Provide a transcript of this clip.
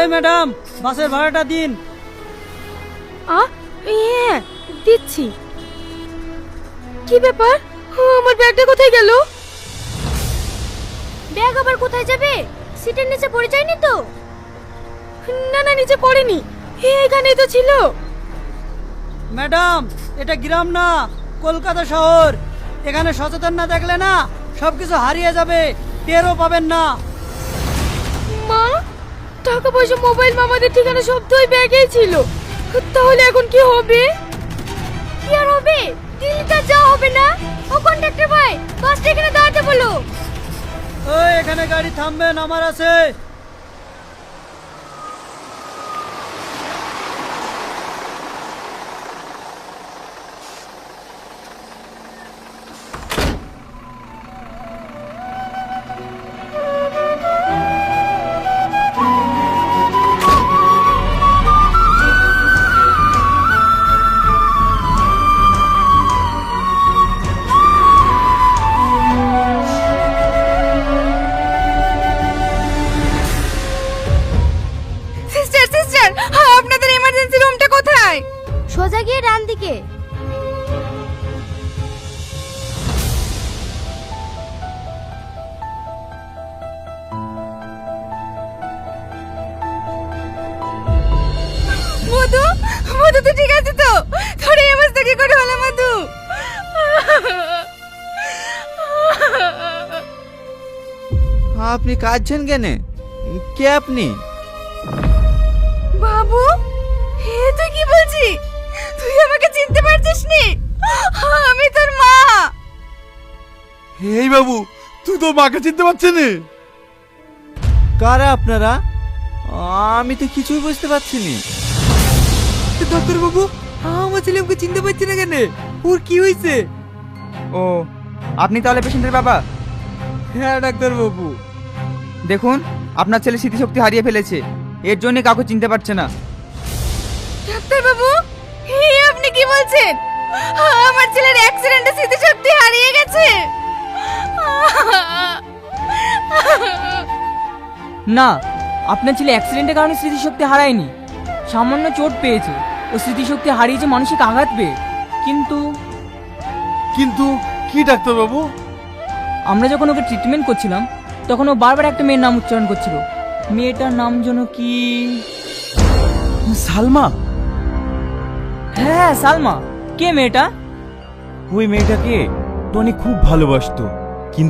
এই ম্যাডাম, বাসের ভাড়াটা দিন। হ্যাঁ দিচ্ছি। কি ব্যাপার, আমার ব্যাগটা কোথায় গেল? ব্যাগ আবার কোথায় যাবে? সিটের নিচে পড়ে যায়নি তো? না না, নিচে পড়েনি, এখানেই তো ছিল। ম্যাডাম, এটা গ্রাম না, কলকাতা শহর। এখানে সচেতন না থাকলে না সবকিছু হারিয়ে যাবে, টেরও পাবেন না। মা, টাকা পয়সা মোবাইল আমাদের ঠিকানা সব তো ওই ব্যাগেই ছিল। তাহলে এখন কি হবে? কি আর হবে, দিল্লিতে যাওয়া হবে না। ও কন্ডাক্টর ভাই, বাসটা এখানে দাঁড়াতে বলো। ওই এখানে গাড়ি থামবেন, আমার আছে। সিস্টার সিস্টার, আপনাদের এমার্জেন্সি রুমটা কোথায়? সোজা গিয়ে ডান দিকে। মধু, মধু তো ঠিক আছে তো? তোর এই অবস্থা কি করে হলো মধু? আপনি কাঁদছেন কেন? কে আপনি? বাবু, হে তুই কি বলছিস? তুই আমাকে চিনতে পারছিস নি? আমি তোর মা। এই বাবু, তুই তোর মাকে চিনতে পারছিস না? কারা আপনারা? আমি তো কিছুই বুঝতে পারছি না। ডাক্তার বাবু, আমার ছেলে আমাকে চিনতে পারছে না কেন? ওর কি হয়েছে? ও, আপনি তাহলে পেশেন্টের বাবা? হ্যাঁ ডাক্তার বাবু। দেখুন, আপনার ছেলে স্মৃতিশক্তি হারিয়ে ফেলেছে, এর জন্য কাউকে চিনতে পারছে না। ডাক্তার বাবু, হে আপনি কি বলছেন? আমার ছেলের অ্যাক্সিডেন্টে স্মৃতিশক্তি হারিয়ে গেছে। না, আপনার ছেলে অ্যাক্সিডেন্টের কারণে স্মৃতিশক্তি হারায়নি। সামান্য চোট পেয়েছে, ও স্মৃতিশক্তি হারিয়েছে মানসিক আঘাত পেয়ে। কিন্তু কিন্তু কি ডাক্তার বাবু? আমরা যখন ওকে ট্রিটমেন্ট করছিলাম তখন ও বারবার একটা মেয়ের নাম উচ্চারণ করছিল। মেয়েটার নাম যেন কি? সালমা। হ্যাঁ সালমা। কে মেয়েটা? ওই মেয়েটাকে টনি খুব ভালোবাসতো।